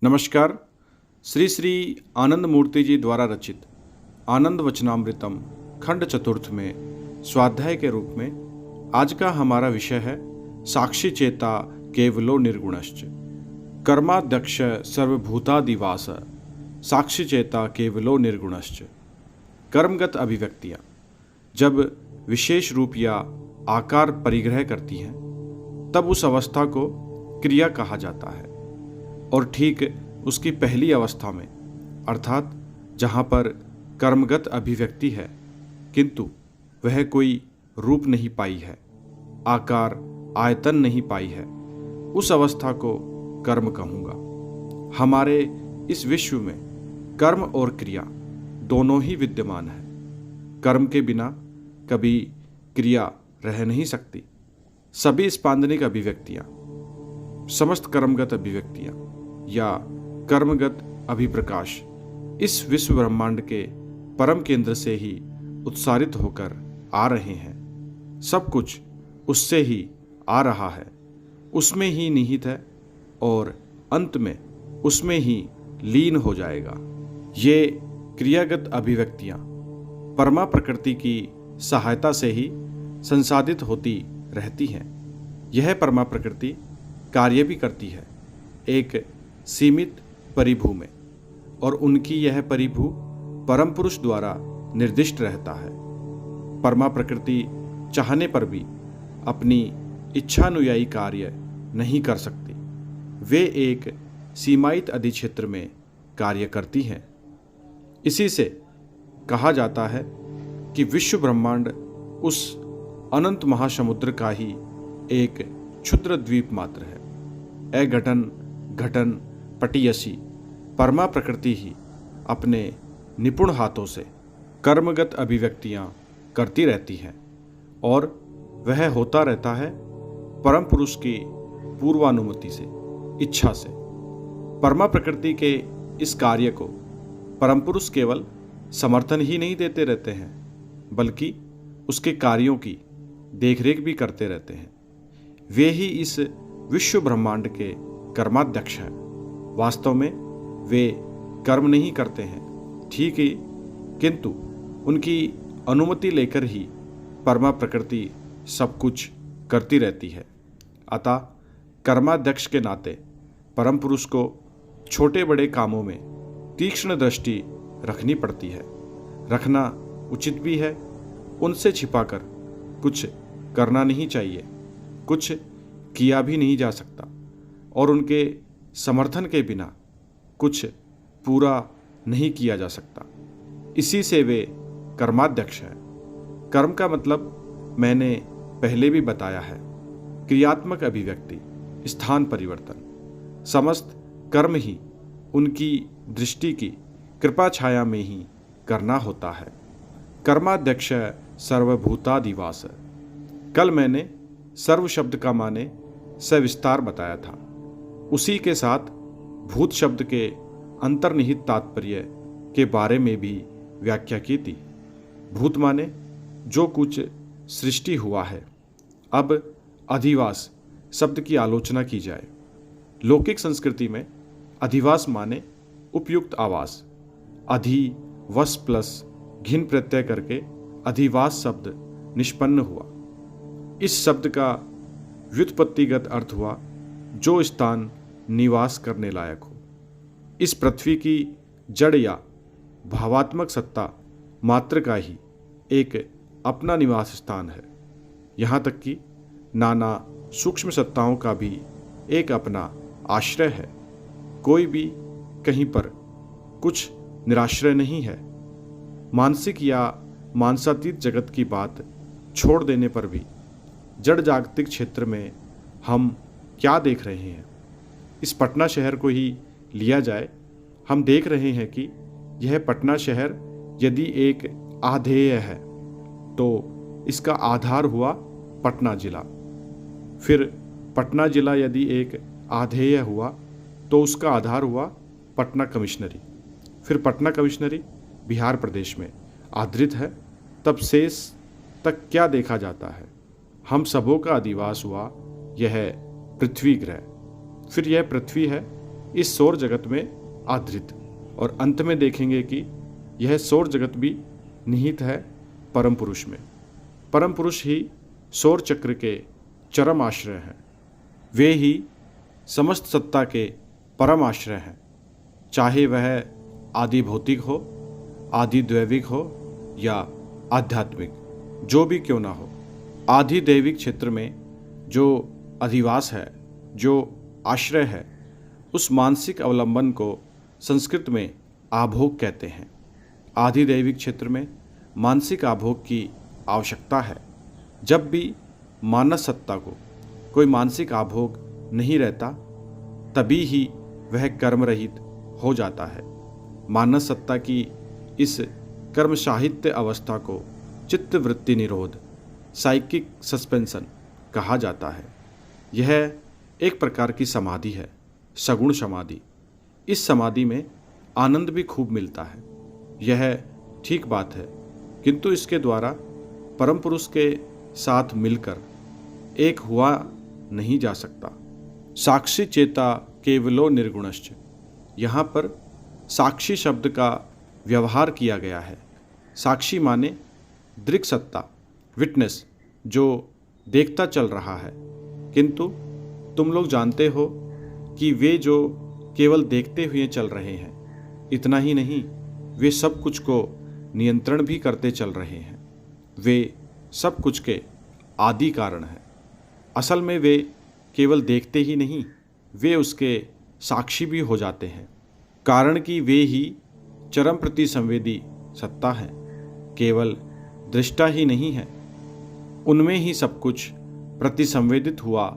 नमस्कार। श्री श्री आनंद मूर्ति जी द्वारा रचित आनंद वचनामृतम खंड चतुर्थ में स्वाध्याय के रूप में आज का हमारा विषय है साक्षी चेता केवलो निर्गुणश्च कर्माध्यक्ष सर्वभूतादिवास साक्षी चेता केवलो निर्गुणश्च। कर्मगत अभिव्यक्तियाँ जब विशेष रूप या आकार परिग्रह करती हैं तब उस अवस्था को क्रिया कहा जाता है और ठीक उसकी पहली अवस्था में अर्थात जहाँ पर कर्मगत अभिव्यक्ति है किंतु वह कोई रूप नहीं पाई है, आकार आयतन नहीं पाई है, उस अवस्था को कर्म कहूँगा। हमारे इस विश्व में कर्म और क्रिया दोनों ही विद्यमान है। कर्म के बिना कभी क्रिया रह नहीं सकती। सभी स्पांदनिक अभिव्यक्तियाँ, समस्त कर्मगत अभिव्यक्तियाँ या कर्मगत अभिप्रकाश इस विश्व ब्रह्मांड के परम केंद्र से ही उत्सारित होकर आ रहे हैं। सब कुछ उससे ही आ रहा है, उसमें ही निहित है और अंत में उसमें ही लीन हो जाएगा। ये क्रियागत अभिव्यक्तियाँ परमा प्रकृति की सहायता से ही संसाधित होती रहती हैं। यह परमा प्रकृति कार्य भी करती है एक सीमित परिभू में, और उनकी यह परिभू परम पुरुष द्वारा निर्दिष्ट रहता है। परमा प्रकृति चाहने पर भी अपनी इच्छानुयायी कार्य नहीं कर सकती। वे एक सीमायित अधिक्षेत्र में कार्य करती हैं। इसी से कहा जाता है कि विश्व ब्रह्मांड उस अनंत महासमुद्र का ही एक क्षुद्र द्वीप मात्र है। अघटन घटन पटीयसी परमा प्रकृति ही अपने निपुण हाथों से कर्मगत अभिव्यक्तियाँ करती रहती हैं और वह होता रहता है परम पुरुष की पूर्वानुमति से, इच्छा से। परमा प्रकृति के इस कार्य को परम पुरुष केवल समर्थन ही नहीं देते रहते हैं बल्कि उसके कार्यों की देखरेख भी करते रहते हैं। वे ही इस विश्व ब्रह्मांड के कर्माध्यक्ष हैं। वास्तव में वे कर्म नहीं करते हैं, ठीक ही, किंतु उनकी अनुमति लेकर ही परमा प्रकृति सब कुछ करती रहती है। अतः कर्माध्यक्ष के नाते परम पुरुष को छोटे बड़े कामों में तीक्ष्ण दृष्टि रखनी पड़ती है। रखना उचित भी है। उनसे छिपाकर कुछ करना नहीं चाहिए, कुछ किया भी नहीं जा सकता और उनके समर्थन के बिना कुछ पूरा नहीं किया जा सकता। इसी से वे कर्माध्यक्ष हैं। कर्म का मतलब मैंने पहले भी बताया है, क्रियात्मक अभिव्यक्ति, स्थान परिवर्तन। समस्त कर्म ही उनकी दृष्टि की कृपा छाया में ही करना होता है। कर्माध्यक्ष सर्वभूतादिवास। कल मैंने सर्व शब्द का माने सविस्तार बताया था। उसी के साथ भूत शब्द के अंतर्निहित तात्पर्य के बारे में भी व्याख्या की थी। भूत माने जो कुछ सृष्टि हुआ है। अब अधिवास शब्द की आलोचना की जाए। लौकिक संस्कृति में अधिवास माने उपयुक्त आवास। अधि वस प्लस घिन प्रत्यय करके अधिवास शब्द निष्पन्न हुआ। इस शब्द का व्युत्पत्तिगत अर्थ हुआ जो स्थान निवास करने लायक हो। इस पृथ्वी की जड़ या भावात्मक सत्ता मात्र का ही एक अपना निवास स्थान है। यहाँ तक कि नाना सूक्ष्म सत्ताओं का भी एक अपना आश्रय है। कोई भी कहीं पर कुछ निराश्रय नहीं है। मानसिक या मानसातीत जगत की बात छोड़ देने पर भी जड़ जागतिक क्षेत्र में हम क्या देख रहे हैं, इस पटना शहर को ही लिया जाए। हम देख रहे हैं कि यह पटना शहर यदि एक आधेय है तो इसका आधार हुआ पटना जिला। फिर पटना जिला यदि एक आधेय हुआ तो उसका आधार हुआ पटना कमिश्नरी। फिर पटना कमिश्नरी बिहार प्रदेश में आधृत है। तब शेष तक क्या देखा जाता है? हम सबों का अधिवास हुआ यह पृथ्वी ग्रह। फिर यह पृथ्वी है इस सौर जगत में आधृत, और अंत में देखेंगे कि यह सौर जगत भी निहित है परम पुरुष में। परम पुरुष ही सौर चक्र के चरम आश्रय हैं। वे ही समस्त सत्ता के परम आश्रय हैं, चाहे वह आदि भौतिक हो, आदि दैविक हो या आध्यात्मिक, जो भी क्यों ना हो। आदि दैविक क्षेत्र में जो अधिवास है, जो आश्रय है, उस मानसिक अवलंबन को संस्कृत में आभोग कहते हैं। आदि दैविक क्षेत्र में मानसिक आभोग की आवश्यकता है। जब भी मानस सत्ता को कोई मानसिक आभोग नहीं रहता, तभी ही वह कर्म रहित हो जाता है। मानस सत्ता की इस कर्म साहित्य अवस्था को चित्त वृत्ति निरोध, साइकिक सस्पेंशन कहा जाता है। यह एक प्रकार की समाधि है, सगुण समाधि। इस समाधि में आनंद भी खूब मिलता है, यह ठीक बात है, किंतु इसके द्वारा परम पुरुष के साथ मिलकर एक हुआ नहीं जा सकता। साक्षी चेता केवलो निर्गुणश्च, यहाँ पर साक्षी शब्द का व्यवहार किया गया है। साक्षी माने दृक् सत्ता, विटनेस, जो देखता चल रहा है, किंतु तुम लोग जानते हो कि वे जो केवल देखते हुए चल रहे हैं, इतना ही नहीं, वे सब कुछ को नियंत्रण भी करते चल रहे हैं। वे सब कुछ के आदि कारण हैं। असल में वे केवल देखते ही नहीं, वे उसके साक्षी भी हो जाते हैं, कारण कि वे ही चरम प्रति संवेदी सत्ता हैं। केवल दृष्टा ही नहीं है, उनमें ही सब कुछ प्रतिसंवेदित हुआ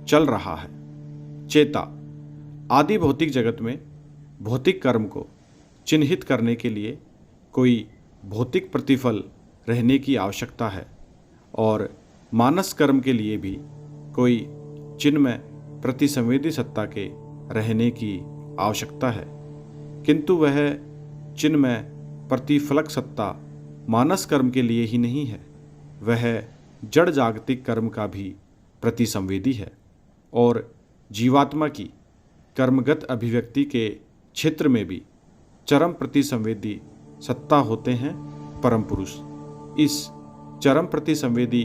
चल रहा है। चेता, आदि भौतिक जगत में भौतिक कर्म को चिन्हित करने के लिए कोई भौतिक प्रतिफल रहने की आवश्यकता है, और मानस कर्म के लिए भी कोई चिन्मय प्रतिसंवेदी सत्ता के रहने की आवश्यकता है, किंतु वह चिन्मय प्रतिफलक सत्ता मानस कर्म के लिए ही नहीं है, वह जड़ जागतिक कर्म का भी प्रतिसंवेदी है। और जीवात्मा की कर्मगत अभिव्यक्ति के क्षेत्र में भी चरम प्रतिसंवेदी सत्ता होते हैं परम पुरुष। इस चरम प्रतिसंवेदी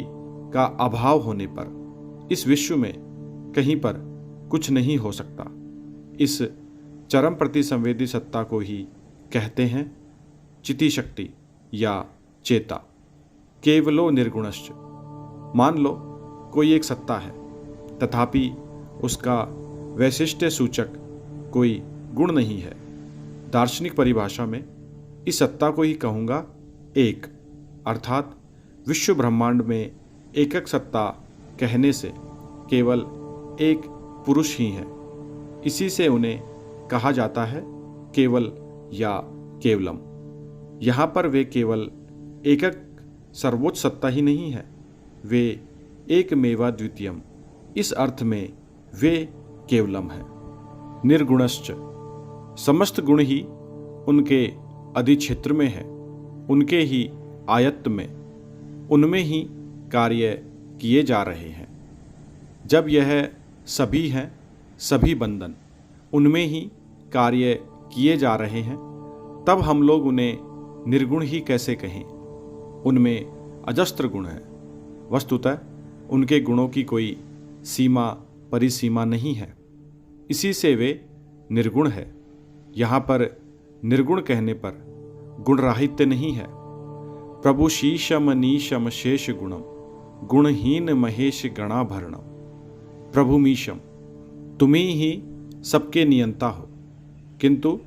का अभाव होने पर इस विश्व में कहीं पर कुछ नहीं हो सकता। इस चरम प्रतिसंवेदी सत्ता को ही कहते हैं चिति शक्ति या चेता। केवलो निर्गुणश्च, मान लो कोई एक सत्ता है, तथापि उसका वैशिष्ट्य सूचक कोई गुण नहीं है। दार्शनिक परिभाषा में इस सत्ता को ही कहूँगा एक, अर्थात विश्व ब्रह्मांड में एकक सत्ता कहने से केवल एक पुरुष ही है। इसी से उन्हें कहा जाता है केवल या केवलम। यहाँ पर वे केवल एकक सर्वोच्च सत्ता ही नहीं है, वे एकमेवा द्वितीयम, इस अर्थ में वे केवलम है। निर्गुणश्च, समस्त गुण ही उनके अधिक्षेत्र में है, उनके ही आयत्त में, उनमें ही कार्य किए जा रहे हैं। जब यह सभी हैं, सभी बंधन उनमें ही कार्य किए जा रहे हैं, तब हम लोग उन्हें निर्गुण ही कैसे कहें। उनमें अजस्त्र गुण है, वस्तुतः उनके गुणों की कोई सीमा परिसीमा नहीं है, इसी से वे निर्गुण है। यहाँ पर निर्गुण कहने पर गुणराहित्य नहीं है। प्रभु शीशम नीशम शेष गुणम, गुणहीन महेश गणाभरणम। प्रभु मीशम, तुम्ही ही सबके नियंता हो, किंतु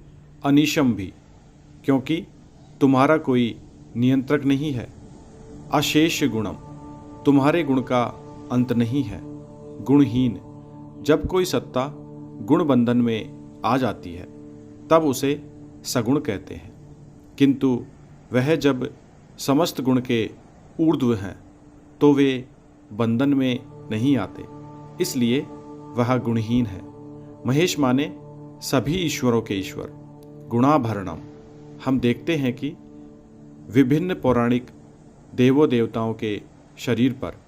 अनीशम भी, क्योंकि तुम्हारा कोई नियंत्रक नहीं है। अशेष गुणम, तुम्हारे गुण का अंत नहीं है। गुणहीन, जब कोई सत्ता गुण बंधन में आ जाती है तब उसे सगुण कहते हैं, किंतु वह जब समस्त गुण के ऊर्ध्व हैं तो वे बंधन में नहीं आते, इसलिए वह गुणहीन है। महेश माने सभी ईश्वरों के ईश्वर। गुणाभरणम, हम देखते हैं कि विभिन्न पौराणिक देवों देवताओं के शरीर पर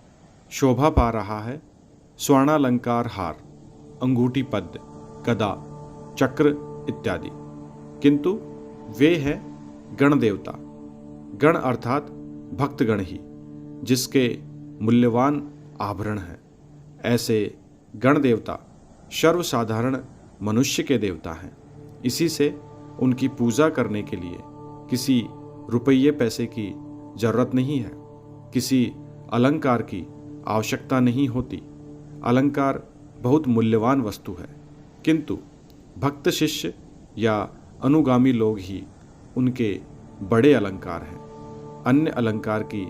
शोभा पा रहा है स्वर्णालंकार हार, अंगूठी पद्म, गदा, चक्र इत्यादि। किंतु वे हैं गण देवता। गण अर्थात भक्तगण ही, जिसके मूल्यवान आभरण हैं। ऐसे गण देवता सर्वसाधारण मनुष्य के देवता हैं। इसी से उनकी पूजा करने के लिए किसी रुपये पैसे की जरूरत नहीं है, किसी अलंकार की आवश्यकता नहीं होती। अलंकार बहुत मूल्यवान वस्तु है, किंतु भक्त शिष्य या अनुगामी लोग ही उनके बड़े अलंकार हैं। अन्य अलंकार की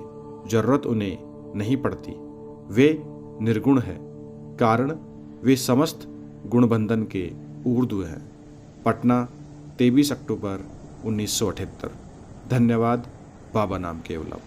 जरूरत उन्हें नहीं पड़ती। वे निर्गुण है, कारण वे समस्त गुणबंधन के ऊर्ध्व हैं। पटना 23 अक्टूबर 1978। धन्यवाद। बाबा नाम केवलम।